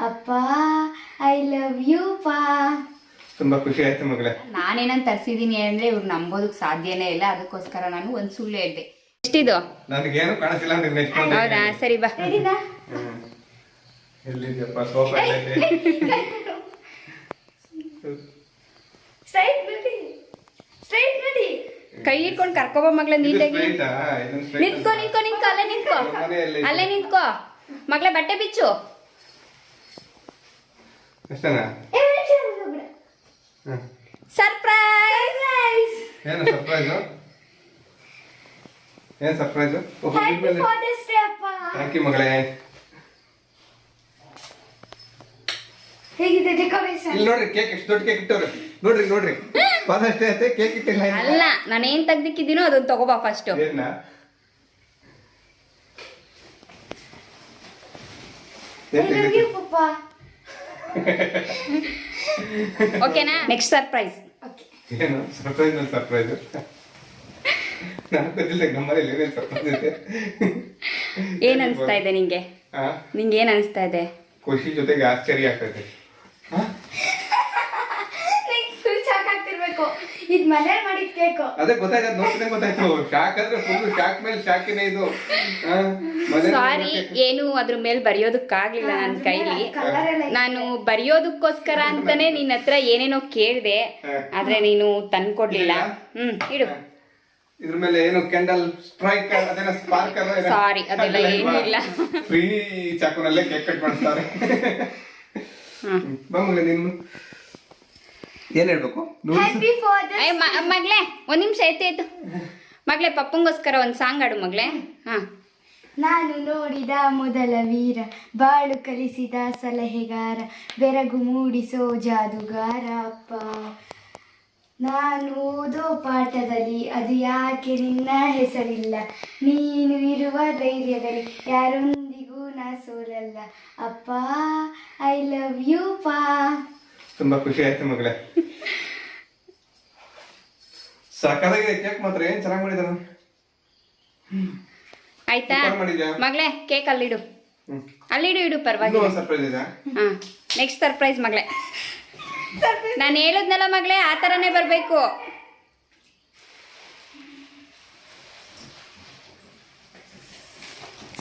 ಅಪ್ಪ I love you ಪಾ. ತುಂಬಾ ಖುಷಿ ಆಯ್ತು ಮಗಳೇ. ನಾನೇನಂತ ತರ್ಸಿದೀನಿ ಅಂದ್ರೆ ಇವ್ರು ನಂಬೋದಕ್ ಸಾಧ್ಯನೇ ಇಲ್ಲ, ಅದಕ್ಕೋಸ್ಕರ ನಾನು ಒಂದ್ ಸುಳ್ಳು ಹೇಳ್ದೆ. ಎಷ್ಟಿದು? ನನಗೇನು ಕಾಣಿಸಿಲ್ಲ ಅಂದ್ರೆ ನೆಕ್ಸ್ಟ್ ಹೌದಾ, ಸರಿ ಬಾ. ಎಲ್ಲಿದ್ಯಪ್ಪ ಸೋಫಾ ಕೈ ಇಟ್ಕೊಂಡು ಕರ್ಕೊಬ ಮಗ್ಳ ನೀಟಾಗಿ. ನಿಂತ್ಕೋ ನಿಂತ್ಕೋ ನಿಂತ್ಕೋ, ಅಲ್ಲೇ ನಿಂತ್ಕೋ, ಅಲ್ಲೇ ನಿಂತ್ಕೋ ಮಗ್ಳ. ಬಟ್ಟೆ ಬಿಚ್ಚು. ಅಷ್ಟೇನಾ? ಸರ್ಪ್ರೈಸ್. ಏನು ಸರ್ಪ್ರೈಸ್? ಏನ್ ಸರ್ಪ್ರೈಸ್? ಥ್ಯಾಂಕ್ ಯು ಮಗಳೇ. ಹೇಗಿದೆ ಡೆಕೋರೇಷನ್? ಇಲ್ಲಿ ನೋಡ್ರಿ, ಕೇಕ್ ಎಷ್ಟು ದೊಡ್ಡ ಕೇಕ್ ಇಟ್ಟವ್ರೆ. ನೋಡ್ರಿ ನೋಡ್ರಿ, ಅಷ್ಟೇ ಐತೆ, ಕೇಕ್ ಇಟ್ಟಿಲ್ಲ. ಅಲ್ಲ, ನಾನೇನ್ ತೆಗ್ದಿಕ್ಕಿದ್ದೀನೋ ಅದನ್ನ ತಗೋಬಾ ಫಸ್ಟ್. ಏನ ಓಕೆನಾ? Next surprise. ಏನು ಸರ್ಪ್ರೈಸ್? ಸರ್ಪ್ರೈಸ್ ನನಗೆ ಗೊತ್ತಿಲ್ಲ. ನಮ್ಮಲ್ಲಿ ಏನೇನು ಸರ್ಪ್ರೈಸ್ ಇದೆ. ಏನ್ ಅನ್ಸ್ತಾ ಇದೆ ನಿಂಗೆ? ನಿಂಗೆ ಏನ್ ಅನ್ಸ್ತಾ ಇದೆ? ಖುಷಿ ಜೊತೆಗೆ ಆಶ್ಚರ್ಯ ಆಗ್ತದೆ. ಇದ್ ಮನೆ ಮಾಡಿದ ಕೇಕು. ಅದೇ ಗೊತ್ತಾಯ್ತು, ನೋಡ್ತಾನೆ ಗೊತ್ತಾಯ್ತು. ಶಾಕ್ ಅಂದ್ರೆ ಫುಲ್ ಶಾಕ್ ಮೇಲೆ ಶಾಕಿನೇ ಇದು. ಸಾರಿ, ಏನು ಅದ್ರ ಮೇಲೆ ಬರೆಯೋದಕ್ಕಾಗ್ಲಿಲ್ಲ ನನ್ನ ಕೈಲಿ. ನಾನು ಬರೆಯೋದಕ್ಕೋಸ್ಕರ ಅಂತಾನೆ ನಿನ್ನ ಹತ್ರ ಏನೇನೋ ಕೇಳಿದೆ, ಆದ್ರೆ ನೀನು ತಂದ್ಕೊಡ್ಲಿಲ್ಲ. ಇಡು. ಇದ್ರ ಮೇಲೆ ಏನು ಕ್ಯಾಂಡಲ್ ಸ್ಟ್ರೈಕ್, ಅದೇನ ಸ್ಪಾರ್ಕರ್? ಸಾರಿ, ಅದೆಲ್ಲ ಏನೂ ಇಲ್ಲ. ಫ್ರೀ ಚಾಕುನಲ್ಲೇ ಕೇಕ್ ಕಟ್ ಮಾಡ್ತಾರೆ. ಬಂಗ್ಲೆ ನೀನು ಏನ್ ಹೇಳ್ಬೇಕು? ಮಗ್ಲೆ ಒಂದ್ ನಿಮಿಷ ಆಯ್ತು ಮಗ್ಲೆ. ಪಪ್ಪಂಗೋಸ್ಕರ ಒಂದ್ ಸಾಂಗ್ ಆಡು ಮಗ್ಲೆ. ನಾನು ನೋಡಿದ ಮೊದಲ ವೀರ, ಬಾಳು ಕಲಿಸಿದ ಸಲಹೆಗಾರ, ಬೆರಗು ಮೂಡಿಸೋ ಜಾದುಗಾರ ಅಪ್ಪ. ನಾನು ಓದೋ ಪಾಠದಲ್ಲಿ ಅದು ಯಾಕೆ ನಿನ್ನ ಹೆಸರಿಲ್ಲ, ನೀನು ಇರುವ ಧೈರ್ಯದಲ್ಲಿ ಯಾರೊಂದಿಗೂ ನಾ ಸೋಲಲ್ಲ. ಅಪ್ಪ ಐ ಲವ್ ಯು ಪಾ. ತುಂಬಾ ಖುಷಿ ಆಯ್ತು ಮಗಳೇ. ಸಾಕಾಗಿದೆ ಕೇಕ್ ಮಾತ್ರ. ಏನ್ ಚೆನ್ನಾಗಿ ಮಾಡಿದಾರ. ಆಯ್ತಾ ಮಗ್ಲೆ? ಕೇಕ್ ಅಲ್ಲಿಡು, ಅಲ್ಲಿಡು, ಇಡು, ಪರವಾಗಿಲ್ಲ. ಸರ್ಪ್ರೈಸ್ ಇದೆ. ನೆಕ್ಸ್ಟ್ ಸರ್ಪ್ರೈಸ್ ಮಗ್ಲೆ. ನಾನು ಹೇಳದ್ನಲ್ಲ ಮಗ್ಲೆ, ಆ ತರನೇ ಬರ್ಬೇಕು.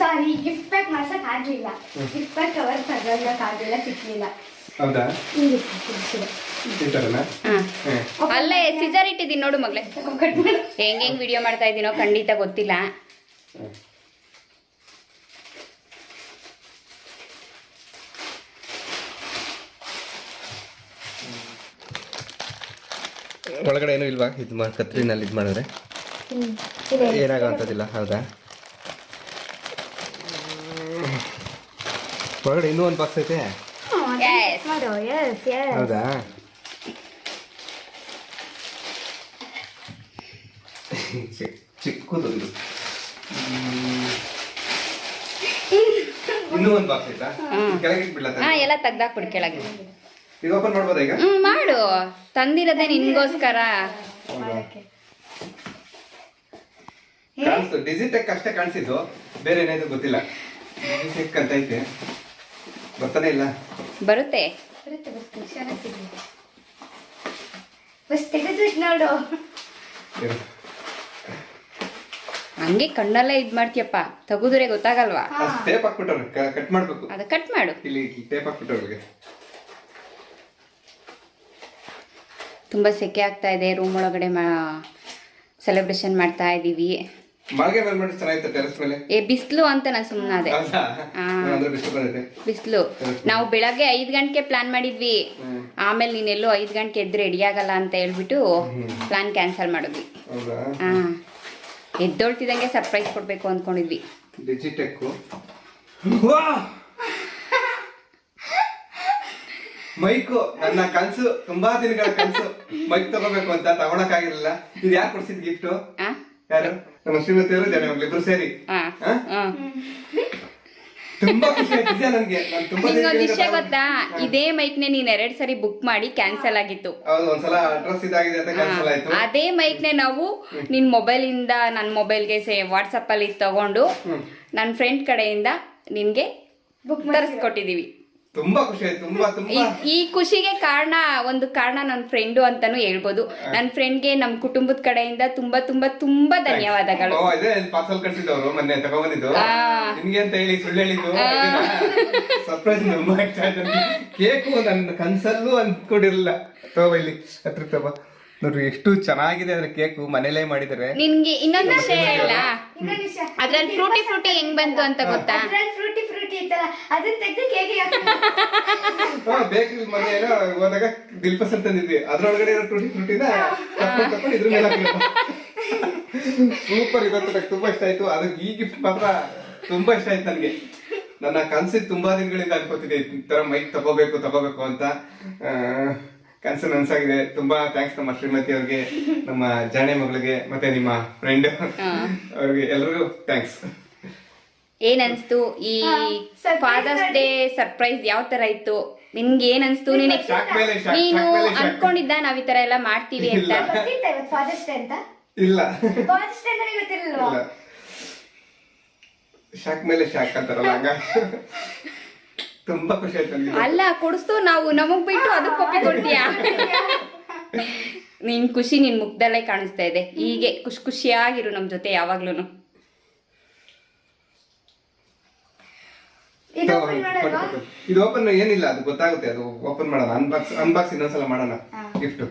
ಸಾರಿ, ಗಿಫ್ಟ್ ಪ್ಯಾಕ್ ಮಾಡ್ಸಕ್ ಆಗ್ಲಿಲ್ಲ. ಗಿಫ್ಟ್ ಪ್ಯಾಕ್ ಕವರ್ ತಗೊಳಕ್ ಆಗ್ಲಿಲ್ಲ, ಸಿಕ್ಲಿಲ್ಲ. ಹೌದಾ? ಅಲ್ಲೇ ಸಿಜರ್ ಇಟ್ಟಿದ್ದೀನಿ ನೋಡು ಮಗ್ಲೆ. ಹೆಂಗ್ ವಿಡಿಯೋ ಮಾಡ್ತಾ ಇದ್ದೀನೋ ಖಂಡಿತ ಗೊತ್ತಿಲ್ಲ. ಒಳಗಡೆ ಏನು ಇಲ್ವಾ? ಇದು ಕತ್ರಿನಲ್ಲಿ ಇದು ಮಾಡಿದ್ರೆ ಏನಾಗೋಂಥದ್ದಿಲ್ಲ. ಹೌದಾ? ಒಳಗಡೆ ಇನ್ನೂ ಒಂದು ಬಾಕ್ಸ್ ಐತೆ. ಹೌದಾ? ಚಿಕ್ಕದು ಇದು. ಇನ್ನೂ ಒಂದು ಬಾಕ್ಸ್ ಐತಾ? ಕೆಳಗೆ ಇಟ್ಬಿಡ್ಲಾ? ಎಲ್ಲ ತೆಗ್ದಾಕ್ಬಿಡು ಕೆಳಗೆ. ಈಗ ಓಪನ್ ಮಾಡ್ಬೋದಾ? ಈಗ ಮಾಡು. ತಂದಿರೋದೇ ನಿನ್ಗೋಸ್ಕರ. ಕಾಣಿಸ್ತು, ಡಿಜಿಟೆಕ್ ಅಷ್ಟೇ ಕಾಣಿಸಿದ್ದು, ಬೇರೆ ಏನಾಯ್ತು ಗೊತ್ತಿಲ್ಲ. ಡಿಜಿಟೆಕ್ ಅಂತ ಐತೆ, ಬರ್ತಾನೆ ಇಲ್ಲ. ಬರುತ್ತೆ ನೋಡು. ಹಂಗೆ ಕಣ್ಣಲ್ಲೇ ಇದ್ ಮಾಡ್ತೀಯಪ್ಪ, ತೆಗುದ್ರೆ ಗೊತ್ತಾಗಲ್ವಾ? ಟೇಪ್ ಹಾಕ್ಬಿಟ್ಟವ್ರೆ, ಕಟ್ ಮಾಡ್ಬೇಕು. ಅದ ಕಟ್ ಮಾಡು. ಇಲ್ಲಿ ಟೇಪ್ ಹಾಕ್ಬಿಟ್ಟವ್ರಿಗೆ. ತುಂಬಾ ಸೆಕೆ ಆಗ್ತಾ ಇದೆ, ರೂಮ್ ಒಳಗಡೆ ಸೆಲೆಬ್ರೇಷನ್ ಮಾಡ್ತಾ ಇದೀವಿ. ಮಾಳಿಗೆ ಮೇಲೆ ಮಾಡಿ ಚೆನ್ನಾಗಿತ್ತು, ಟೆರೆಸ್ ಮೇಲೆ. ಬಿಸಿಲು ಅಂತ ನಾನು ಸುಮ್ಮನಾದೆ. ಬಿಸಿಲು. ನಾವು ಬೆಳಗ್ಗೆ 5 ಗಂಟೆಗೆ ಪ್ಲಾನ್ ಮಾಡಿದ್ವಿ, ಆಮೇಲೆ ನೀನೆಲ್ಲೋ 5 ಗಂಟೆಗೆ ಎದ್ದು ರೆಡಿ ಆಗಲ್ಲ ಅಂತ ಹೇಳ್ಬಿಟ್ಟು ಪ್ಲಾನ್ ಕ್ಯಾನ್ಸಲ್ ಮಾಡಿದ್ವಿ. ಎದ್ದೊಳ್ತಿದಂಗೆ ಸರ್ಪ್ರೈಸ್ ಕೊಡ್ಬೇಕು ಅಂದ್ಕೊಂಡಿದ್ವಿ. ಡಿಜಿಟೆಕ್ ಮೈಕು ನನ್ನ ಕನ್ಸು, ತುಂಬಾ ದಿನಗಳ ಕನ್ಸು ಮೈಕ್ ತಗೋಬೇಕು ಅಂತ, ತಗೊಳಕ್ಕಾಗಿರ್ಲಿಲ್ಲ. ಇದು ಯಾರು ಕೊಡ್ಸಿದ್ ಗಿಫ್ಟ್? ಯಾರು? ನಮ್ಮ ಶ್ರೀಮತಿಯವರು, ಜನ ಇಬ್ರು ಸೇರಿ. ತುಂಬಾ ಖುಷಿ ಆಯ್ತು ನನ್ಗೆ. ನಿಂಗೊಂದು ವಿಷಯ ಗೊತ್ತಾ? ಇದೇ ಮೈಕ್ನೆ ನೀನ್ 2 ಸರಿ ಬುಕ್ ಮಾಡಿ ಕ್ಯಾನ್ಸಲ್ ಆಗಿತ್ತು. ಹೌದು, ಒಂದ್ಸಲ ಅಡ್ರೆಸ್ ಇದಾಗಿದೆ ಅಂತ ಕ್ಯಾನ್ಸಲ್ ಆಯ್ತು. ಅದೇ ಮೈಕ್ನೆ ನಾವು ನಿನ್ ಮೊಬೈಲ್ ಇಂದ ನನ್ನ ಮೊಬೈಲ್ಗೆ ವಾಟ್ಸಪ್ ಅಲ್ಲಿ ತಗೊಂಡು ನನ್ನ ಫ್ರೆಂಡ್ ಕಡೆಯಿಂದ ನಿನ್ಗೆ ತರಿಸ್ಕೊಟ್ಟಿದೀವಿ. ತುಂಬಾ ಖುಷಿ ಆಯ್ತು, ತುಂಬಾ ತುಂಬಾ. ಈ ಖುಷಿಗೆ ಒಂದು ಕಾರಣ ನನ್ನ ಫ್ರೆಂಡು ಅಂತಾನು ಹೇಳ್ಬೋದು. ನನ್ನ ಫ್ರೆಂಡ್ಗೆ ನಮ್ಮ ಕುಟುಂಬದ ಕಡೆಯಿಂದ ತುಂಬಾ ತುಂಬಾ ತುಂಬಾ ಧನ್ಯವಾದಗಳು. ಇದೇ ಪಾರ್ಸಲ್ ಕಳ್ಸಿದ್ದವ್ರು ಮೊನ್ನೆ ತಗೊಂಡ್ಬಂದಿದ್ದು ನಿಮ್ಗೆ ಅಂತ ಹೇಳಿ ಸುಳ್ಳು ಹೇಳಿದ್ದು. ಸರ್ಪ್ರೈಸ್ ತುಂಬಾ ಇಷ್ಟ ಆಯ್ತು. ಕೇಕು ನನ್ನ ಕನ್ಸಲ್ಲೂ ಅನ್ಕೊಂಡಿರ್ಲಿಲ್ಲ. ಇಲ್ಲಿ ಹತ್ರ ತಗೋ ನೋಡ್ರಿ ಎಷ್ಟು ಚೆನ್ನಾಗಿದೆ ಅಂದ್ರೆ ಕೇಕು ಮನೇಲೇ ಮಾಡಿದ್ದಾರೆ. ನಿನ್ಗೆ ಇನ್ನೊಂದು ವಿಷಯ ಇಲ್ಲ, ಇನ್ನೊಂದು ವಿಷಯ, ಅದ್ರಲ್ಲಿ ಫ್ರೂಟಿ ಹೆಂಗ್ ಬಂತು ಅಂತ ಗೊತ್ತಾ? ಅದ್ರಲ್ಲಿ ಫ್ರೂಟಿ ಇತ್ತಲ್ಲ, ಅದನ್ನ ತೆಗೆದು ಕೇಕಿಗೆ ಬೇಕ್ರಿ ಮೊನ್ನೆ ಏನೋ ಹೋದಾಗ ದಿಲ್ಪಸ್ ಅಂತ ತಂದಿದ್ವಿ, ಅದ್ರೊಳಗಡೆ ಇರೋ ಫ್ರೂಟಿನ ತಕೊಂಡು ಇದ್ರ ಮೇಲೆ ಸೂಪರ್. ಇವತ್ತು ನಂಗೆ ತುಂಬಾ ಇಷ್ಟ ಆಯ್ತು. ಅದು ಈ ಗಿಫ್ಟ್ ಮಾತ್ರ ತುಂಬಾ ಇಷ್ಟ ಆಯ್ತು ನನಗೆ. ನನ್ನ ಕನ್ಸಿಗೆ ತುಂಬಾ ದಿನಗಳಿಂದ ಅನ್ಕೋತಿದ್ದೆ ಈ ತರ ಮೈಕ್ ತಗೋಬೇಕು ಅಂತ. ಕನಸು ನನ್ಸಾಗಿದೆ. ತುಂಬಾ ಥ್ಯಾಂಕ್ಸ್ ನಮ್ಮ ಶ್ರೀಮತಿ ಅವ್ರಿಗೆ, ನಮ್ಮ ಜಾಣೆ ಮಗಳಿಗೆ, ಮತ್ತೆ ನಿಮ್ಮ ಫ್ರೆಂಡ್ ಅವ್ರಿಗೆ ಎಲ್ರಿಗೂ ಥ್ಯಾಂಕ್ಸ್. ಏನ್ ಅನ್ಸ್ತು ಈ ಫಾದರ್ಸ್ ಡೇ ಸರ್ಪ್ರೈಸ್ ಯಾವ ತರ ಇತ್ತು ನಿನ್ಗೆ? ಏನ್ ಅನ್ಸ್ತು? ನೀನು ಅನ್ಕೊಂಡಿದ್ದ ನಾವ್ ಈ ತರ ಎಲ್ಲ ಮಾಡ್ತೀವಿ ಅಂತ? ಫಾದರ್ಸ್ ಡೇ ಅಂತ ಇಲ್ಲ, ಫಾದರ್ಸ್ ಡೇ ಅಂತ ಗೊತ್ತಿರಲ್ವಾ? ಶಾಕ್ ಮೇಲೆ ಶಾಕ್ ಅಂತಾರಲ್ಲ ಹಂಗ. ತುಂಬಾ ಖುಷಿ ಆಯ್ತು ನನಗೆ. ಅಲ್ಲ ಕೊಡಿಸ್ತು, ನಾವು ನಮಗ್ ಬಿಟ್ಟು ಅದಕ್ಕೆ ಪಪ್ಪಿ ಕೊಡ್ತೀಯಾ? ನಿನ್ ಖುಷಿ ನಿನ್ ಮುಖದಲ್ಲೇ ಕಾಣಿಸ್ತಾ ಇದೆ. ಹೀಗೆ ಖುಷಿಯಾಗಿರು ನಮ್ ಜೊತೆ ಯಾವಾಗ್ಲೂನು. ಇದು ಓಪನ್ ಏನಿಲ್ಲ, ಅದು ಗೊತ್ತಾಗುತ್ತೆ. ಅದು ಓಪನ್ ಮಾಡೋಣ, ಅನ್ಬಾಕ್ಸ್ ಇನ್ನೊಂದ್ಸಲ ಮಾಡೋಣ. ಗಿಫ್ಟ್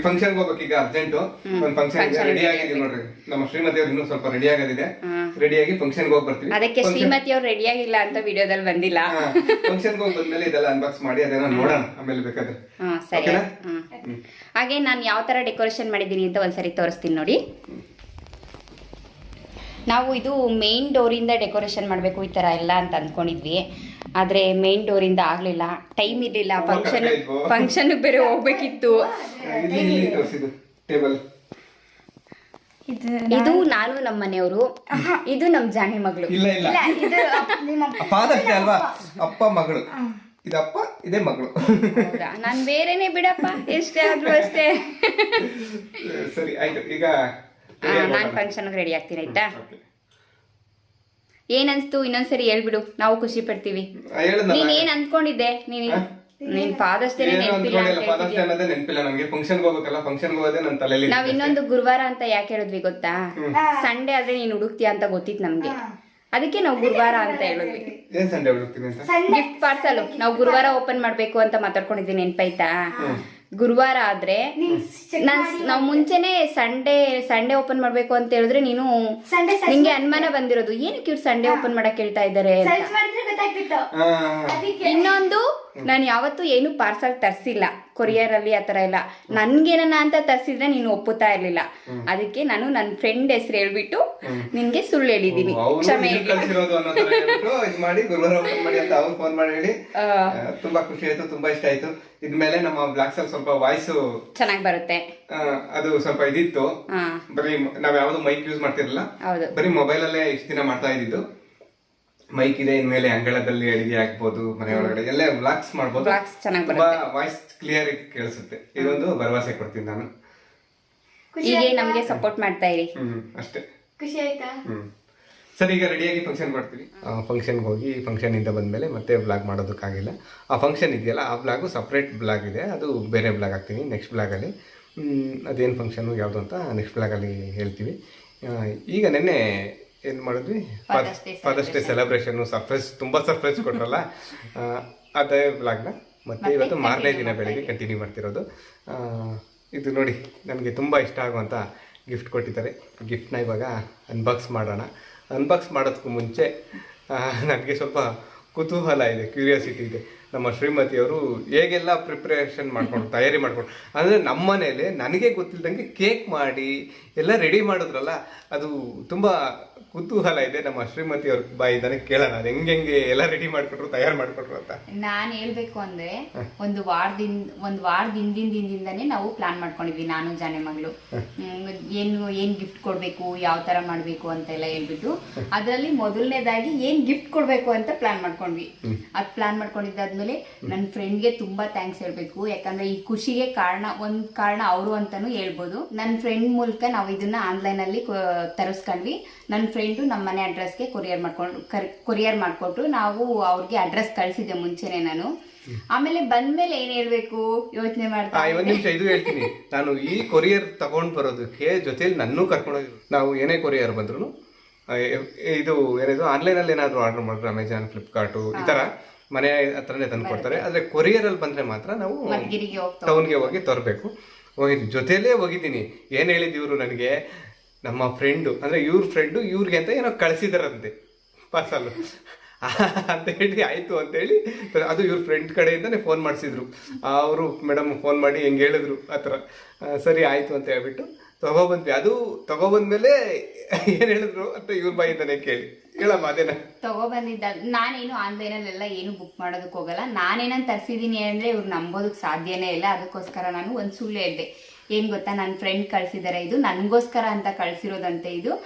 ಫಂಕ್ಷನ್ ಹೋಗ್ಬೇಕು ಈಗ, ಅರ್ಜೆಂಟ್ ಒಂದು ಫಂಕ್ಷನ್ ರೆಡಿ ಆಗಿದ್ದೀವಿ ನೋಡ್ರಿ. ನಮ್ಮ ಶ್ರೀಮತಿ ಅವ್ರು ಇನ್ನೂ ಸ್ವಲ್ಪ ರೆಡಿ ಆಗೋದಿದೆ, ರೆಡಿಯಾಗಿ ಫಂಕ್ಷನ್ ಹೋಗಿ ಬರ್ತೀವಿ. ಅದಕ್ಕೆ ಶ್ರೀಮತಿ ಅವ್ರು ರೆಡಿ ಆಗಿಲ್ಲ ಅಂತ ವಿಡಿಯೋದಲ್ಲಿ ಬಂದಿಲ್ಲ. ಫಂಕ್ಷನ್ ಹೋಗಿ ಬಂದ್ಮೇಲೆ ಇದೆಲ್ಲ ಅನ್ಬಾಕ್ಸ್ ಮಾಡಿ ಅದೇನೋ ನೋಡೋಣ ಆಮೇಲೆ ಬೇಕಾದ್ರೆ. ಸರಿ. ಹಾಗೆ ನಾನು ಯಾವ ತರ ಡೆಕೋರೇಷನ್ ಮಾಡಿದ್ದೀನಿ ಅಂತ ಒಂದ್ಸರಿ ತೋರಿಸ್ತೀನಿ ನೋಡಿ. ನಾವು ಇದು ಮೇನ್ ಡೋರಿಂದ ಡೆಕೋರೇಷನ್ ಮಾಡಬೇಕು ಈ ಥರ ಎಲ್ಲ ಅಂತ ಅಂದ್ಕೊಂಡಿದ್ವಿ. ಆದರೆ ಮೇನ್ ಡೋರಿಂದ ಆಗಲಿಲ್ಲ, ಟೈಮ್ ಇರಲಿಲ್ಲ. ಫಂಕ್ಷನ್ಗೆ ಬೇರೆ ಹೋಗ್ಬೇಕಿತ್ತು. ಇದು ನಾನು ನಮ್ಮ ಮನೆಯವರು, ಇದು ನಮ್ಮ ಜಾಣಿ ಮಗಳು. ಅಲ್ವಾ, ಅಪ್ಪ ಮಗಳು. ಇದಪ್ಪ ಇದೇ ಮಗಳು. ನಾನು ಬೇರೆನೆ ಬಿಡಪ್ಪ, ಎಷ್ಟೇ ಆದ್ರೂ ಅಷ್ಟೇ. ಸರಿ ಆಯ್ತು. ಈಗ ನಾನು ಫಂಕ್ಷನ್ಗೆ ರೆಡಿ ಆಗ್ತೀನಿ ಆಯ್ತಾ? ಏನನ್ಸ್ತು ಇನ್ನೊಂದ್ಸರಿ ಹೇಳ್ಬಿಡು, ನಾವು ಖುಷಿ ಪಡ್ತೀವಿ. ನೀನ್ ಏನ್ ಅನ್ಕೊಂಡಿದ್ದೆ? ನೀನ್ ಫಾದರ್ಸ್ ಡೇ ನೆನಪಿಲ್ಲ ನಮ್ಗೆ. ಫಂಕ್ಷನ್ ಹೋಗ್ಬೇಕಲ್ಲ, ಫಂಕ್ಷನ್ ಹೋಗೋದೇ ನನ್ನ ತಲೆಯಲ್ಲಿ. ನಾವ್ ಇನ್ನೊಂದು ಗುರುವಾರ ಅಂತ ಯಾಕೆ ಹೇಳಿದ್ವಿ ಗೊತ್ತಾ? ಸಂಡೇ ಆದ್ರೆ ನೀನ್ ಹುಡುಕ್ತೀಯ ಅಂತ ಗೊತ್ತಿತ್ತು ನಮ್ಗೆ, ಅದಕ್ಕೆ ನಾವು ಗುರುವಾರ ಅಂತ ಹೇಳಿದ್ವಿ. ಏನ್ ಸಂಡೇ ಹುಡುಕ್ತೀನಿ ಅಂತ? ಗಿಫ್ಟ್ ಪಾರ್ಸಲ್ ನಾವು ಗುರುವಾರ ಓಪನ್ ಮಾಡ್ಬೇಕು ಅಂತ ಮಾತಾಡ್ಕೊಂಡಿದ್ವಿ, ನೆನ್ಪಾಯ್ತಾ? ಗುರುವಾರ ಆದ್ರೆ ನಾವು ಮುಂಚೆನೆ ಸಂಡೇ ಓಪನ್ ಮಾಡ್ಬೇಕು ಅಂತ ಹೇಳಿದ್ರೆ ನೀನು ನಿಂಗೆ ಅನುಮಾನ ಬಂದಿರೋದು, ಏನಕ್ಕೆ ಇವ್ರು ಸಂಡೇ ಓಪನ್ ಮಾಡಕ್ ಹೇಳ್ತಾ ಇದ್ದಾರೆ ಅಂತ. ಇನ್ನೊಂದು, ನಾನು ಯಾವತ್ತೂ ಏನು ಪಾರ್ಸಲ್ ತರ್ಸಿಲ್ಲ ಕೊರಿಯರ್ ಅಲ್ಲಿ ಆತರ ಎಲ್ಲ. ನನ್ಗೇನ ಅಂತ ತರ್ಸಿದ್ರೆ ನೀನು ಒಪ್ಪುತ್ತಾ ಇರ್ಲಿಲ್ಲ, ಅದಕ್ಕೆ ನಾನು ನನ್ನ ಫ್ರೆಂಡ್ ಹೆಸರು ಹೇಳ್ಬಿಟ್ಟು ನಿನ್ಗೆ ಸುಳ್ಳು ಹೇಳಿದೀನಿ. ಕ್ಷಮೆ. ತುಂಬಾ ಖುಷಿ ಆಯ್ತು, ತುಂಬಾ ಇಷ್ಟ ಆಯ್ತು. ಇದ್ಮೇಲೆ ನಮ್ಮ ಬ್ಲಾಗ್ಸ್ ಅಲ್ಲಿ ಸ್ವಲ್ಪ ವಾಯ್ಸ್ ಚೆನ್ನಾಗಿ ಬರುತ್ತೆ. ಅದು ಸ್ವಲ್ಪ ಇದಿತ್ತು, ಬರೀ ನಾವ್ ಯಾವ್ದು ಮೈಕ್ ಯೂಸ್ ಮಾಡ್ತಿರಲಿಲ್ಲ, ಬರೀ ಮೊಬೈಲ್ ಅಲ್ಲೇ ಇಷ್ಟು ದಿನ ಮಾಡ್ತಾ ಇದ್ದಿದ್ದು. ಮೈಕ್ ಇದೆ, ಇನ್ಮೇಲೆ ಅಂಗಳದಲ್ಲಿ ಅಡಿಗೆ ಆಗ್ಬೋದು, ಮನೆ ಒಳಗಡೆ ಎಲ್ಲ ವ್ಲಾಗ್ಸ್ ಮಾಡ್ಬೋದು. ತುಂಬಾ ವಾಯ್ಸ್ ಕ್ಲಿಯರ್ ಕೇಳಿಸುತ್ತೆ. ಇದೊಂದು ಭರವಸೆ ಕೊಡ್ತೀನಿ ನಾನು. ಹೀಗೆ ನಮ್ಗೆ ಸಪೋರ್ಟ್ ಮಾಡ್ತಾ ಇರಿ. ಅಷ್ಟೇ. ಖುಷಿ ಆಯ್ತಾ? ಸರಿ, ಈಗ ರೆಡಿಯಾಗಿ ಫಂಕ್ಷನ್ ಮಾಡ್ತೀವಿ. ಫಂಕ್ಷನ್ಗೆ ಹೋಗಿ ಫಂಕ್ಷನ್ ಇಂದ ಬಂದ್ಮೇಲೆ ಮತ್ತೆ ಬ್ಲಾಗ್ ಮಾಡೋದಕ್ಕಾಗಿಲ್ಲ. ಆ ಫಂಕ್ಷನ್ ಇದೆಯಲ್ಲ, ಆ ಬ್ಲಾಗು ಸಪ್ರೇಟ್ ಬ್ಲಾಗ್ ಇದೆ, ಅದು ಬೇರೆ ಬ್ಲಾಗ್ ಹಾಕ್ತೀನಿ ನೆಕ್ಸ್ಟ್ ಬ್ಲಾಗಲ್ಲಿ. ಅದೇನು ಫಂಕ್ಷನು ಯಾವುದು ಅಂತ ನೆಕ್ಸ್ಟ್ ಬ್ಲಾಗಲ್ಲಿ ಹೇಳ್ತೀವಿ. ಈಗ ನೆನ್ನೆ ಏನು ಮಾಡಿದ್ವಿ, ಫಾದರ್ಸ್ ಡೇ ಸೆಲೆಬ್ರೇಷನ್ನು ತುಂಬ ಸರ್ಪ್ರೈಸ್ ಕೊಟ್ರಲ್ಲ, ಅದೇ ಬ್ಲಾಗ್ನ ಮತ್ತೆ ಇವತ್ತು ಮಾರನೇ ದಿನ ಬೆಳಗ್ಗೆ ಕಂಟಿನ್ಯೂ ಮಾಡ್ತಿರೋದು. ಇದು ನೋಡಿ, ನನಗೆ ತುಂಬ ಇಷ್ಟ ಆಗುವಂಥ ಗಿಫ್ಟ್ ಕೊಟ್ಟಿದ್ದಾರೆ. ಗಿಫ್ಟ್ನ ಇವಾಗ ಅನ್ಬಾಕ್ಸ್ ಮಾಡೋಣ. ಅನ್ಬಾಕ್ಸ್ ಮಾಡೋದಕ್ಕೂ ಮುಂಚೆ ನನಗೆ ಸ್ವಲ್ಪ ಕುತೂಹಲ ಇದೆ, ಕ್ಯೂರಿಯಾಸಿಟಿ ಇದೆ. ನಮ್ಮ ಶ್ರೀಮತಿಯವರು ಹೇಗೆಲ್ಲ ಪ್ರಿಪ್ರೇಷನ್ ಮಾಡ್ಕೊಂಡು ತಯಾರಿ ಮಾಡ್ಕೊಂಡು, ಅಂದರೆ ನಮ್ಮ ಮನೇಲಿ ನನಗೆ ಗೊತ್ತಿಲ್ದಂಗೆ ಕೇಕ್ ಮಾಡಿ ಎಲ್ಲ ರೆಡಿ ಮಾಡಿದ್ರಲ್ಲ, ಅದು ತುಂಬ ಕುತೂಹಲ ಇದೆ. ನಮ್ಮ ಶ್ರೀಮತಿ ಅವ್ರ ಬಾಯಿದಾನೆ ಕೇಳೋಣ, ಅದು ಹೆಂಗೆ ಎಲ್ಲ ರೆಡಿ ಮಾಡ್ಕೊಟ್ರು, ತಯಾರು ಮಾಡ್ಕೊಟ್ರು ಅಂತ. ನಾನು ಹೇಳ್ಬೇಕು ಅಂದ್ರೆ ಒಂದು ವಾರದ ಹಿಂದಿಂದಾನೇ ನಾವು ಪ್ಲಾನ್ ಮಾಡ್ಕೊಂಡಿದ್ವಿ, ನಾನು ಜಾನೆ ಮಗಳು. ಏನ್ ಗಿಫ್ಟ್ ಕೊಡ್ಬೇಕು, ಯಾವ ತರ ಮಾಡ್ಬೇಕು ಅಂತೆಲ್ಲ ಹೇಳ್ಬಿಟ್ಟು, ಅದರಲ್ಲಿ ಮೊದಲನೇದಾಗಿ ಏನ್ ಗಿಫ್ಟ್ ಕೊಡ್ಬೇಕು ಅಂತ ಪ್ಲಾನ್ ಮಾಡ್ಕೊಂಡ್ವಿ. ಅದ್ ಪ್ಲಾನ್ ಮಾಡ್ಕೊಂಡಿದ್ದಾದ್ಮೇಲೆ ನನ್ನ ಫ್ರೆಂಡ್ಗೆ ತುಂಬಾ ಥ್ಯಾಂಕ್ಸ್ ಹೇಳ್ಬೇಕು. ಯಾಕಂದ್ರೆ ಈ ಖುಷಿಗೆ ಒಂದ್ ಕಾರಣ ಅವರು ಅಂತಾನು ಹೇಳ್ಬೋದು. ನನ್ನ ಫ್ರೆಂಡ್ ಮೂಲಕ ನಾವು ಇದನ್ನ ಆನ್ಲೈನ್ ಅಲ್ಲಿ ತರಿಸ್ಕೊಂಡ್ವಿ. ನನ್ನ ಫ್ರೆಂಡು ನಮ್ಮ ಮನೆ ಅಡ್ರೆಸ್ಗೆ ಕೊರಿಯರ್ ಮಾಡಿಕೊಟ್ರು. ನಾವು ಅವ್ರಿಗೆ ಅಡ್ರೆಸ್ ಕಳಿಸಿದ್ದೆ ಮುಂಚೆನೆ ನಾನು. ಆಮೇಲೆ ಬಂದ್ಮೇಲೆ ಏನ್ ಹೇಳ್ಬೇಕು ಯೋಚನೆ ಮಾಡ್ತಾ ಒಂದ್ ನಿಮಿಷ ಇದು ಹೇಳ್ತೀನಿ. ನಾನು ಈ ಕೊರಿಯರ್ ತಗೊಂಡ್ ಬರೋದಕ್ಕೆ ಜೊತೆಲಿ ನನ್ನೂ ಕರ್ಕೊಂಡೋಗಿ, ನಾವು ಏನೇ ಕೊರಿಯರ್ ಬಂದ್ರು ಇದು ಏನಿದು ಆನ್ಲೈನಲ್ಲಿ ಏನಾದ್ರು ಆರ್ಡರ್ ಮಾಡಿದ್ರೆ ಅಮೆಜಾನ್, ಫ್ಲಿಪ್ಕಾರ್ಟು ಈ ತರ ಮನೆ ಹತ್ರನೇ ತಂದು ಕೊಡ್ತಾರೆ. ಆದ್ರೆ ಕೊರಿಯರ್ ಅಲ್ಲಿ ಬಂದ್ರೆ ಮಾತ್ರ ನಾವು ಟೌನ್ಗೆ ಹೋಗಿ ತರಬೇಕು. ಹೋಗಿದ್ವಿ, ಜೊತೆಲೇ ಹೋಗಿದ್ದೀನಿ. ಏನ್ ಹೇಳಿದ್ ಇವ್ರು ನನಗೆ, ನಮ್ಮ ಫ್ರೆಂಡು ಅಂದ್ರೆ ಇವ್ರ ಫ್ರೆಂಡು ಇವ್ರಿಗೆ ಅಂತ ಏನೋ ಕಳಿಸಿದಾರಂತೆ ಪಾರ್ಸಲ್ ಅಂತ ಹೇಳಿ ಆಯ್ತು ಅಂತೇಳಿ, ಅದು ಇವ್ರ ಫ್ರೆಂಡ್ ಕಡೆಯಿಂದನೇ ಫೋನ್ ಮಾಡಿಸಿದ್ರು. ಅವರು ಮೇಡಮ್ ಫೋನ್ ಮಾಡಿ ಹೆಂಗೆ ಹೇಳಿದ್ರು ಆ ಥರ. ಸರಿ ಆಯಿತು ಅಂತ ಹೇಳ್ಬಿಟ್ಟು ತಗೊಬಂದ್ವಿ. ಅದು ತಗೊಬಂದ್ಮೇಲೆ ಏನು ಹೇಳಿದ್ರು ಅಂತ ಇವ್ರ ಬಾಯಿಂದನೇ ಕೇಳಿ ಹೇಳಮ್ಮ. ಅದೇನ ತಗೊಬಂದಿದ್ದಾಗ ನಾನೇನು ಆನ್ಲೈನಲ್ಲೆಲ್ಲ ಏನು ಬುಕ್ ಮಾಡೋದಕ್ಕೆ ಹೋಗಲ್ಲ. ನಾನೇನಂತ ತರಿಸಿದ್ದೀನಿ ಅಂದರೆ ಇವ್ರು ನಂಬೋದಕ್ಕೆ ಸಾಧ್ಯನೇ ಇಲ್ಲ. ಅದಕ್ಕೋಸ್ಕರ ನಾನು ಒಂದು ಸುಳ್ಳು ಹೇಳಿದೆ. ಏನು ಗೊತ್ತಾ, ನನ್ನ ಫ್ರೆಂಡ್ ಕಳಿಸಿದ್ದಾರೆ, ಇದು ನನಗೋಸ್ಕರ ಅಂತ ಕಳಿಸಿರೋದಂತೆ.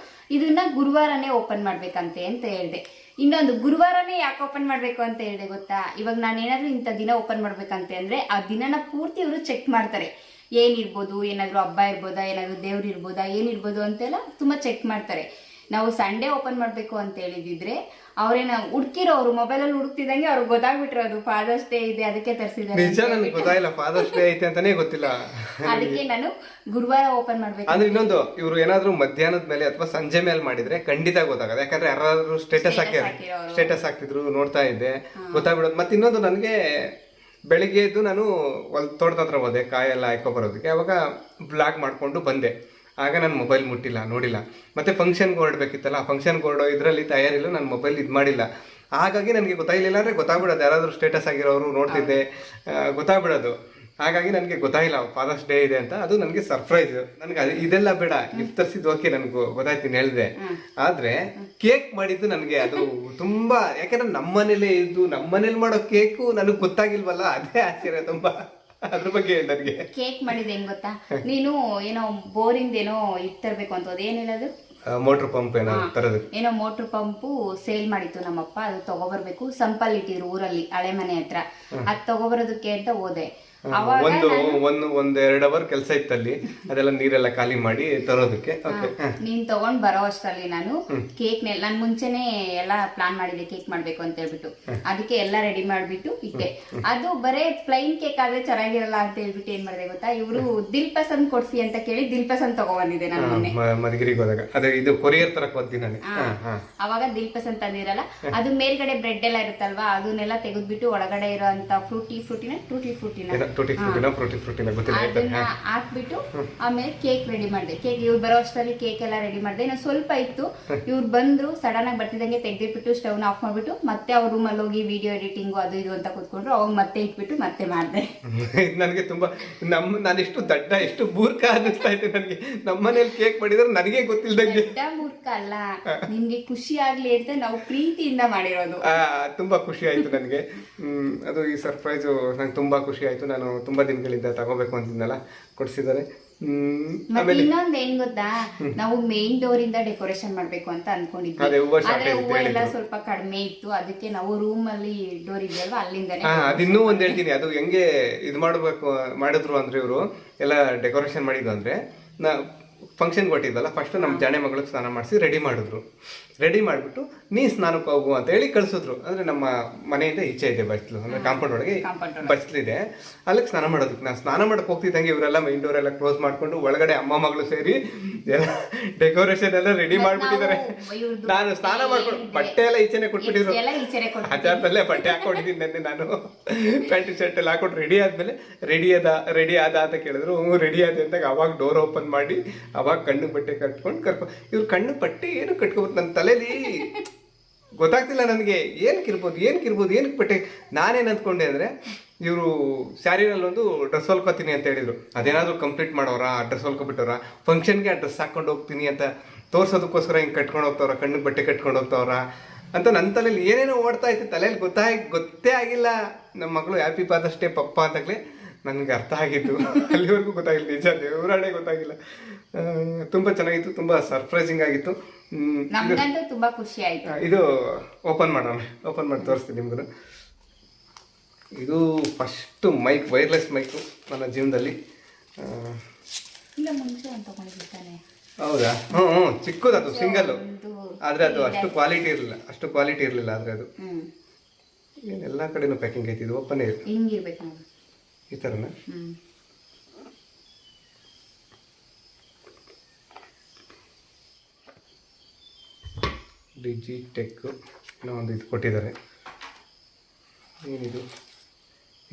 ಇದನ್ನ ಗುರುವಾರನೇ ಓಪನ್ ಮಾಡ್ಬೇಕಂತೆ ಅಂತ ಹೇಳಿದೆ. ಇನ್ನೊಂದು, ಗುರುವಾರನೇ ಯಾಕೆ ಓಪನ್ ಮಾಡಬೇಕು ಅಂತ ಹೇಳಿದೆ ಗೊತ್ತಾ? ಇವಾಗ ನಾನು ಏನಾದರೂ ಇಂಥ ದಿನ ಓಪನ್ ಮಾಡ್ಬೇಕಂತೆ ಅಂದರೆ ಆ ದಿನನ ಪೂರ್ತಿ ಇವರು ಚೆಕ್ ಮಾಡ್ತಾರೆ. ಏನಿರ್ಬೋದು, ಏನಾದರೂ ಹಬ್ಬ ಇರ್ಬೋದಾ, ಏನಾದರೂ ದೇವ್ರು ಇರ್ಬೋದಾ, ಏನಿರ್ಬೋದು ಅಂತೆಲ್ಲ ತುಂಬ ಚೆಕ್ ಮಾಡ್ತಾರೆ. ನಾವು ಸಂಡೇ ಓಪನ್ ಮಾಡಬೇಕು ಅಂತ ಹೇಳಿದಿದ್ರೆ ಅವ್ರೇನ ಹುಡುಕಿರೋರು ಮೊಬೈಲಲ್ಲಿ ಹುಡುಕ್ತಿದಂಗೆ ಅವ್ರಿಗೆ ಗೊತ್ತಾಗ್ಬಿಟ್ರು ಅದು ಫಾದರ್ಸ್ ಡೇ ಇದೆ ಅದಕ್ಕೆ ತರಿಸಿದ್ದಾರೆ. ನಿಜ, ನನಗೆ ಗೊತ್ತಾಗಿಲ್ಲ ಫಾದರ್ಸ್ ಡೇ ಐತೆ ಅಂತಾನೆ ಗೊತ್ತಿಲ್ಲ. ಅದಕ್ಕೆ ನಾನು ಗುರುವಾರ ಓಪನ್ ಮಾಡ್ಬೇಕು. ಅಂದ್ರೆ ಇನ್ನೊಂದು, ಇವರು ಏನಾದ್ರು ಮಧ್ಯಾಹ್ನದ ಮೇಲೆ ಅಥವಾ ಸಂಜೆ ಮೇಲೆ ಮಾಡಿದ್ರೆ ಖಂಡಿತ ಗೊತ್ತಾಗದು. ಯಾಕಂದ್ರೆ ಯಾರಾದ್ರೂ ಸ್ಟೇಟಸ್ ಹಾಕ್ತಿದ್ರು, ನೋಡ್ತಾ ಇದ್ದೆ, ಗೊತ್ತಾಗ್ಬಿಡೋದು. ಮತ್ತೆ ಇನ್ನೊಂದು, ನನಗೆ ಬೆಳಿಗ್ಗೆ ಎದ್ದು ನಾನು ತೋಟದ ಹತ್ರ ಹೋದೆ ಕಾಯೆಲ್ಲ ಹಾಕೊಬರೋದಕ್ಕೆ. ಅವಾಗ ಬ್ಲಾಗ್ ಮಾಡ್ಕೊಂಡು ಬಂದೆ. ಆಗ ನಾನು ಮೊಬೈಲ್ ಮುಟ್ಟಿಲ್ಲ, ನೋಡಿಲ್ಲ. ಮತ್ತೆ ಫಂಕ್ಷನ್ಗೆ ಹೊರಡ್ಬೇಕಿತ್ತಲ್ಲ, ಆ ಫಂಕ್ಷನ್ಗೆ ಹೊರಡೋ ಇದರಲ್ಲಿ ತಯಾರಿಲ್ಲ, ನಾನು ಮೊಬೈಲ್ ಇದು ಮಾಡಿಲ್ಲ. ಹಾಗಾಗಿ ನನಗೆ ಗೊತ್ತಾಗಲಿಲ್ಲ. ಅಂದರೆ ಗೊತ್ತಾಗ್ಬಿಡೋದು, ಯಾರಾದರೂ ಸ್ಟೇಟಸ್ ಆಗಿರೋರು ನೋಡ್ತಿದ್ದೆ, ಗೊತ್ತಾಗ್ಬಿಡೋದು. ಹಾಗಾಗಿ ನನಗೆ ಗೊತ್ತಾಗಿಲ್ಲ ಫಾದರ್ಸ್ ಡೇ ಇದೆ ಅಂತ. ಅದು ನನಗೆ ಸರ್ಪ್ರೈಸ್. ನನಗೆ ಇದೆಲ್ಲ ಬೇಡ, ಗಿಫ್ಟ್ ತರಿಸಿದ್ದು ಓಕೆ, ನನಗೆ ಗೊತ್ತಾಯ್ತೀನಿ ಹೇಳಿದೆ. ಆದರೆ ಕೇಕ್ ಮಾಡಿದ್ದು ನನಗೆ ಅದು ತುಂಬ, ಯಾಕೆಂದ್ರೆ ನಮ್ಮನೇಲೇ ಇದ್ದು ನಮ್ಮನೇಲಿ ಮಾಡೋ ಕೇಕು ನನಗೆ ಗೊತ್ತಾಗಿಲ್ವಲ್ಲ, ಅದೇ ಆಶ್ಚರ್ಯ ತುಂಬ. ಅದ್ರ ಬಗ್ಗೆ ನನಗೆ ಕೇಕ್ ಮಾಡಿದೆ ಹೆಂಗ್ ಗೊತ್ತಾ, ನೀನು ಏನೋ ಬೋರಿಂಗ್ ಏನೋ ಇತ್ತರ್ಬೇಕು ಅಂತ ಅದೇನ್ ಹೇಳೋದು, ಮೋಟರ್ ಪಂಪ್ ಏನೋ ಮೋಟರ್ ಪಂಪು ಸೇಲ್ ಮಾಡಿತ್ತು ನಮ್ಮಪ್ಪ. ಅದು ತಗೋಬರ್ಬೇಕು, ಸಂಪಲ್ ಇಟ್ಟಿದ್ರು ಊರಲ್ಲಿ ಹಳೆ ಮನೆ ಹತ್ರ. ಅದ್ ತಗೋಬರೋದಕ್ಕೆ ಅಂತ ಹೋದೆ. ಒಂದ್ 2 ಅವರ್ ಕೆಲಸ ಇತ್ತಲ್ಲಿ, ಅದೆಲ್ಲ ನೀರೆಲ್ಲ ಖಾಲಿ ಮಾಡಿ ತರೋದಕ್ಕೆ. ನೀನ್ ತಗೊಂಡ್ ಬರೋ ಅಷ್ಟರಲ್ಲಿ ನಾನು ಕೇಕ್ ನಾನು ಮುಂಚೆನೆ ಎಲ್ಲಾ ಪ್ಲಾನ್ ಮಾಡಿದೆ ಕೇಕ್ ಮಾಡ್ಬೇಕು ಅಂತ ಹೇಳ್ಬಿಟ್ಟು. ಅದಕ್ಕೆ ಎಲ್ಲ ರೆಡಿ ಮಾಡ್ಬಿಟ್ಟು ಇಟ್ಟೆ. ಅದು ಬರೇ ಪ್ಲೈನ್ ಕೇಕ್ ಆದ್ರೆ ಚೆನ್ನಾಗಿರಲ್ಲ ಅಂತ ಹೇಳ್ಬಿಟ್ಟು ಏನ್ ಮಾಡಿದೆ ಗೊತ್ತಾ, ಇವ್ರು ದಿಲ್ ಪಸಂದ್ ಕೊಡ್ಸಿ ಅಂತ ಕೇಳಿ ದಿಲ್ ಪಸಂದ್ ತಗೊಂಡ್ಬಂದಿದೆ ನಾನು ಮೊನ್ನೆ ಮಧುಗಿರಿಗೆ ಹೋದಾಗ. ಅದೇ ಇದು ಕೊರಿಯರ್ ತರಕ್ ಹೋಗ್ತೀನಿ ನಾನು. ಅವಾಗ ದಿಲ್ ಪಸಂದ್ ತಂದಿರಲ್ಲ, ಅದು ಮೇಲ್ಗಡೆ ಬ್ರೆಡ್ ಎಲ್ಲ ಇರುತ್ತಲ್ವಾ, ಅದನ್ನೆಲ್ಲ ತೆಗೆದ್ಬಿಟ್ಟು ಒಳಗಡೆ ಇರೋ ಅಂತ ಅದನ್ನ ಹಾಕ್ಬಿಟ್ಟು ಆಮೇಲೆ ಕೇಕ್ ರೆಡಿ ಮಾಡಿದೆ. ಕೇಕ್ ಇವ್ರು ಬರೋ ಅಷ್ಟರಲ್ಲಿ ಕೇಕ್ ಎಲ್ಲ ರೆಡಿ ಮಾಡಿದೆ. ಇನ್ನು ಸ್ವಲ್ಪ ಇತ್ತು, ಇವ್ರು ಬಂದ್ರು, ಸಡನ್ ಆಗಿ ಬರ್ತಿದಂಗೆ ತೆಗೆದಿಟ್ಬಿಟ್ಟು ಸ್ಟವ್ ಆಫ್ ಮಾಡ್ಬಿಟ್ಟು ಮತ್ತೆ ಅವ್ರ ರೂಮಲ್ಲಿ ಹೋಗಿ ವಿಡಿಯೋ ಎಡಿಟಿಂಗು ಅದು ಇದು ಅಂತ ಕೂತ್ಕೊಂಡ್ರು. ಅವಾಗ ಮತ್ತೆ ಇಟ್ಬಿಟ್ಟು ಮತ್ತೆ ಮಾಡಿದೆ. ನನಗೆ ತುಂಬಾ ನಾನು ಎಷ್ಟು ದಡ್ಡ, ಎಷ್ಟು ಮೂರ್ಖ ಅನ್ನಿಸ್ತಾ ಇತ್ತು ನನಗೆ. ನಮ್ಮ ಮನೇಲಿ ಕೇಕ್ ಮಾಡಿದ್ರೆ ನನಗೆ ಗೊತ್ತಿಲ್ದಂಗೆ. ದಡ್ಡ ಮೂರ್ಖ ಅಲ್ಲ, ನಿನ್ಗೆ ಖುಷಿ ಆಗ್ಲಿ ಅಂತ ನಾವು ಪ್ರೀತಿಯಿಂದ ಮಾಡಿರೋದು. ತುಂಬಾ ಖುಷಿ ಆಯ್ತು ನನಗೆ. ಅದು ಈ ಸರ್ಪ್ರೈಸು ನಂಗೆ ತುಂಬಾ ಖುಷಿ ಆಯ್ತು. ನಾನು ತುಂಬಾ ದಿನಗಳಿಂದ ತಗೋಬೇಕು ಅಂತಿದ್ನಲ್ಲ, ಕೊಡ್ಸಿದ್ದಾರೆ. ಇನ್ನೊಂದ್ ಏನ್ ಗೊತ್ತಾ, ನಾವು ಮೇನ್ ಡೋರ್ ಇಂದ ಡೆಕೋರೇಷನ್ ಮಾಡ್ಬೇಕು ಅಂತ ಅನ್ಕೊಂಡಿದ್ವಿ. ಆದ್ರೆ ಹೂವು ಎಲ್ಲ ಸ್ವಲ್ಪ ಕಡಿಮೆ ಇತ್ತು, ಅದಕ್ಕೆ ನಾವು ರೂಮ್ ಅಲ್ಲಿ ಡೋರ್ ಇದೆಯಲ್ವಾ ಅಲ್ಲಿಂದಾನೆ. ಅದಿನ್ನೂ ಒಂದ್ ಹೇಳ್ತೀನಿ, ಅದು ಹೆಂಗೆ ಇದು ಮಾಡಿದ್ರು ಅಂದ್ರೆ ಇವರು ಎಲ್ಲ ಡೆಕೋರೇಷನ್ ಮಾಡಿದ್ದು ಅಂದ್ರೆ, ಫಂಕ್ಷನ್ ಕೊಟ್ಟಿದ್ದಲ್ಲ, ಫಸ್ಟ್ ನಮ್ಮ ಜಾಣೆ ಮಗಳಿಗೆ ಸ್ನಾನ ಮಾಡಿಸಿ ರೆಡಿ ಮಾಡಿದ್ರು. ರೆಡಿ ಮಾಡಿಬಿಟ್ಟು ನೀ ಸ್ನಾನಕ್ಕೆ ಹೋಗು ಅಂತ ಹೇಳಿ ಕಳಿಸಿದ್ರು. ಅಂದರೆ ನಮ್ಮ ಮನೆಯಿಂದ ಈಚೆ ಇದೆ ಬಸ್ಲು, ಅಂದರೆ ಕಾಂಪೌಂಡ್ ಒಳಗೆ ಬಸ್ಲಿದೆ, ಅಲ್ಲಿಗೆ ಸ್ನಾನ ಮಾಡೋದಕ್ಕೆ. ನಾನು ಸ್ನಾನ ಮಾಡಕ್ಕೆ ಹೋಗ್ತಿದ್ದಂಗೆ ಇವರೆಲ್ಲ ಮೈನ್ ಡೋರ್ ಎಲ್ಲ ಕ್ಲೋಸ್ ಮಾಡಿಕೊಂಡು ಒಳಗಡೆ ಅಮ್ಮ ಮಗಳು ಸೇರಿ ಎಲ್ಲ ಡೆಕೋರೇಷನ್ ಎಲ್ಲ ರೆಡಿ ಮಾಡಿಬಿಟ್ಟಿದ್ದಾರೆ. ನಾನು ಸ್ನಾನ ಮಾಡ್ಕೊಂಡು ಬಟ್ಟೆ ಎಲ್ಲ ಈಚೆನೆ ಕೊಟ್ಬಿಟ್ಟಿದ್ರು. ಆಚಾರದಲ್ಲೇ ಬಟ್ಟೆ ಹಾಕೊಂಡಿದ್ದೀನಿ ನೆನ್ನೆ ನಾನು. ಪ್ಯಾಂಟ್ ಶರ್ಟ್ ಎಲ್ಲ ಹಾಕೊಂಡು ರೆಡಿ ಆದ ಅಂತ ಕೇಳಿದ್ರು. ರೆಡಿ ಆದ ಅಂತ ಅವಾಗ ಡೋರ್ ಓಪನ್ ಮಾಡಿ ಅವಾಗ ಕಣ್ಣು ಬಟ್ಟೆ ಕಟ್ಕೊಂಡು ಇವ್ರು ಕಣ್ಣು ಪಟ್ಟಿ ಏನು ಕಟ್ಕೊಬೋದು. ನನ್ನ ತಲೆಯಲ್ಲಿ ಗೊತ್ತಾಗ್ತಿಲ್ಲ ನನಗೆ, ಏನಕ್ಕೆ ಬಟ್ಟೆ. ನಾನೇನು ಅಂದ್ಕೊಂಡೆ ಅಂದರೆ, ಇವರು ಸ್ಯಾರಿನಲ್ಲಿ ಒಂದು ಡ್ರೆಸ್ ಹೊಲ್ಕೋತೀನಿ ಅಂತ ಹೇಳಿದ್ರು. ಅದೇನಾದರೂ ಕಂಪ್ಲೀಟ್ ಮಾಡೋರ, ಆ ಡ್ರೆಸ್ ಹೊಲ್ಕೊಬಿಟ್ಟವ್ರ, ಫಂಕ್ಷನ್ಗೆ ಆ ಡ್ರೆಸ್ ಹಾಕೊಂಡು ಹೋಗ್ತೀನಿ ಅಂತ ತೋರ್ಸೋದಕ್ಕೋಸ್ಕರ ಹಿಂಗೆ ಕಟ್ಕೊಂಡು ಹೋಗ್ತಾವ್ರ, ಕಣ್ಣಿಗೆ ಬಟ್ಟೆ ಕಟ್ಕೊಂಡು ಹೋಗ್ತಾವ್ರ ಅಂತ ನನ್ನ ತಲೆಯಲ್ಲಿ ಏನೇನೋ ಓಡ್ತಾ ಇತ್ತು. ತಲೆಯಲ್ಲಿ ಗೊತ್ತೇ ಆಗಿಲ್ಲ. ನಮ್ಮ ಮಗಳು ಹ್ಯಾಪಿ ಫಾದರ್ಸ್ ಡೇ ಪಪ್ಪ ಅಂತಾಗಲೇ ನನಗೆ ಅರ್ಥ ಆಗಿತ್ತು. ಅಲ್ಲಿವರೆಗೂ ಗೊತ್ತಾಗಿಲ್ಲ, ನಿಜ ದೇವರಾಣೆ ಗೊತ್ತಾಗಿಲ್ಲ. ತುಂಬ ಚೆನ್ನಾಗಿತ್ತು, ತುಂಬ ಸರ್ಪ್ರೈಸಿಂಗ್ ಆಗಿತ್ತು. ತುಂಬಾ ಖುಷಿ ಆಯ್ತು. ಇದು ಓಪನ್ ಮಾಡಿ ತೋರಿಸ್ತೀನಿ ನಿಮ್ಗೆ. ಇದು ಫಸ್ಟ್ ಮೈಕ್, ವೈರ್ಲೆಸ್ ಮೈಕು ನನ್ನ ಜೀವನದಲ್ಲಿ. ಹೌದಾ? ಚಿಕ್ಕದು, ಅದು ಸಿಂಗಲ್ಲು, ಆದರೆ ಅದು ಅಷ್ಟು ಕ್ವಾಲಿಟಿ ಇರಲಿಲ್ಲ. ಆದರೆ ಅದು ಏನು ಎಲ್ಲ ಕಡೆನೂ ಪ್ಯಾಕಿಂಗ್ ಐತಿ, ಇದು ಓಪನ್ ಇದೆ. ಹಿಂಗಿರ್ಬೇಕು ನೋಡು. ಈ ಥರನ ಡಿಜಿಟೆಕ್ ಏನೋ ಒಂದು ಇದು ಕೊಟ್ಟಿದ್ದಾರೆ. ಏನಿದು?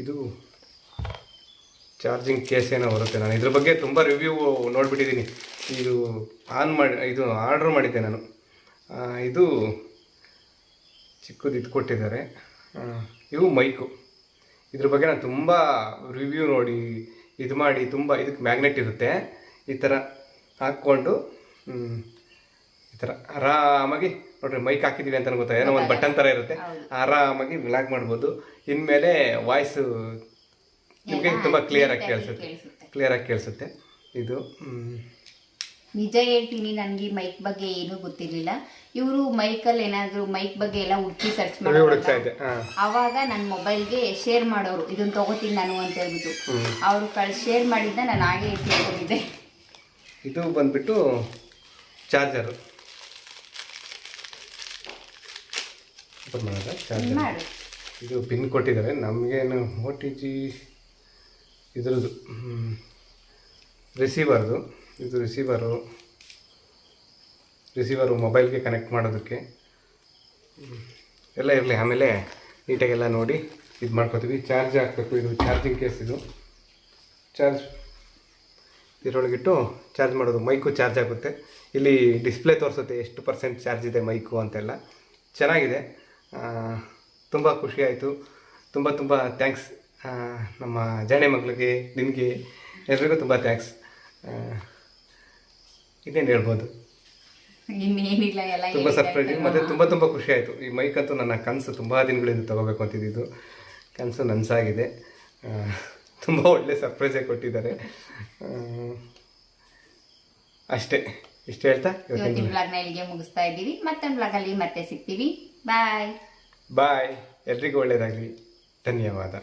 ಇದು ಚಾರ್ಜಿಂಗ್ ಕೇಸ್ ಏನೋ ಬರುತ್ತೆ. ನಾನು ಇದ್ರ ಬಗ್ಗೆ ತುಂಬ ರಿವ್ಯೂ ನೋಡಿಬಿಟ್ಟಿದ್ದೀನಿ. ಇದು ಇದು ಆರ್ಡ್ರ್ ಮಾಡಿದ್ದೆ ನಾನು. ಇದು ಚಿಕ್ಕದು ಇದು ಕೊಟ್ಟಿದ್ದಾರೆ. ಇವು ಮೈಕು. ಇದ್ರ ಬಗ್ಗೆ ನಾನು ತುಂಬ ರಿವ್ಯೂ ನೋಡಿ ಇದು ಮಾಡಿ, ತುಂಬ ಇದಕ್ಕೆ ಮ್ಯಾಗ್ನೆಟ್ ಇರುತ್ತೆ. ಈ ಥರ ಹಾಕ್ಕೊಂಡು ಈ ಥರ ಆರಾಮಾಗಿ ನೋಡ್ರಿ ಮೈಕ್ ಹಾಕಿದ್ದೀವಿ ಅಂತ ಗೊತ್ತಾ, ಏನೋ ಒಂದು ಬಟನ್ ಥರ ಇರುತ್ತೆ, ಆರಾಮಾಗಿ ವ್ಲಾಗ್ ಮಾಡ್ಬೋದು. ಇನ್ಮೇಲೆ ವಾಯ್ಸು ನಿಮಗೆ ತುಂಬ ಕ್ಲಿಯರಾಗಿ ಕೇಳಿಸುತ್ತೆ. ಇದು ನಿಜ ಹೇಳ್ತೀನಿ, ನನಗೆ ಮೈಕ್ ಬಗ್ಗೆ ಏನೂ ಗೊತ್ತಿರಲಿಲ್ಲ. ಇವರು ಮೈಕಲ್ಲಿ ಏನಾದರೂ ಮೈಕ್ ಬಗ್ಗೆ ಎಲ್ಲ ಹುಡುಕಿ ಸರ್ಚ್ ಮಾಡಿ ಆವಾಗ ನನ್ನ ಮೊಬೈಲ್ಗೆ ಶೇರ್ ಮಾಡೋರು, ಇದನ್ನು ತೊಗೋತೀನಿ ನಾನು ಅಂತ ಹೇಳ್ಬಿಟ್ಟು ಅವರು ಶೇರ್ ಮಾಡಿದ್ದ ನಾನು ಹಾಗೆ ಇಟ್ಕೊಂಡಿದ್ದೆ. ಇದು ಬಂದ್ಬಿಟ್ಟು ಚಾರ್ಜರು. ಚಾರ್ಜರ್ ಇದು ಪಿನ್ ಕೊಟ್ಟಿದ್ದಾರೆ. ನಮಗೇನು OTG ಇದ್ರದ್ದು ರಿಸೀವರ್ದು. ಇದು ರಿಸೀವರು ಮೊಬೈಲ್ಗೆ ಕನೆಕ್ಟ್ ಮಾಡೋದಕ್ಕೆ ಎಲ್ಲ ಇರಲಿ. ಆಮೇಲೆ ನೀಟಾಗೆಲ್ಲ ನೋಡಿ ಇದು ಮಾಡ್ಕೋತೀವಿ. ಚಾರ್ಜ್ ಹಾಕಬೇಕು. ಇದು ಚಾರ್ಜಿಂಗ್ ಕೇಸ್. ಇದು ಚಾರ್ಜ್ ಇದರೊಳಗಿಟ್ಟು ಚಾರ್ಜ್ ಮಾಡೋದು. ಮೈಕು ಚಾರ್ಜ್ ಆಗುತ್ತೆ. ಇಲ್ಲಿ ಡಿಸ್ಪ್ಲೇ ತೋರಿಸುತ್ತೆ ಎಷ್ಟು % ಚಾರ್ಜ್ ಇದೆ ಮೈಕು ಅಂತೆಲ್ಲ. ಚೆನ್ನಾಗಿದೆ. ತುಂಬ ಖುಷಿ ಆಯಿತು. ತುಂಬ ಥ್ಯಾಂಕ್ಸ್ ನಮ್ಮ ಜಾಣೆ ಮಗಳಿಗೆ, ನಿನಗೆ ಎಲ್ರಿಗೂ ತುಂಬ ಥ್ಯಾಂಕ್ಸ್. ಇನ್ನೇನು ಹೇಳ್ಬೋದು, ಇನ್ನೇನಿಲ್ಲ, ಎಲ್ಲ ತುಂಬ ಸರ್ಪ್ರೈಸ್ ಮತ್ತು ತುಂಬ ಖುಷಿ ಆಯಿತು. ಈ ಮೈಕ್ ಅಂತೂ ನನ್ನ ಕನಸು, ತುಂಬ ದಿನಗಳಿಂದ ತೊಗೋಬೇಕು ಅಂತಿದ್ದು ಕನಸು ನನಸಾಗಿದೆ. ತುಂಬ ಒಳ್ಳೆ ಸರ್ಪ್ರೈಸೇ ಕೊಟ್ಟಿದ್ದಾರೆ. ಅಷ್ಟೇ, ಇಷ್ಟು ಹೇಳ್ತಾ ಇವತ್ತಿನ ವ್ಲಾಗ್ನ ಇಲ್ಲಿಗೆ ಮುಗಿಸ್ತಾ ಇದ್ದೀವಿ. ಮತ್ತೊಂದು ವ್ಲಾಗಲ್ಲಿ ಮತ್ತೆ ಸಿಗ್ತೀವಿ. ಬಾಯ್. ಎಲ್ರಿಗೂ ಒಳ್ಳೆಯದಾಗಲಿ. ಧನ್ಯವಾದ.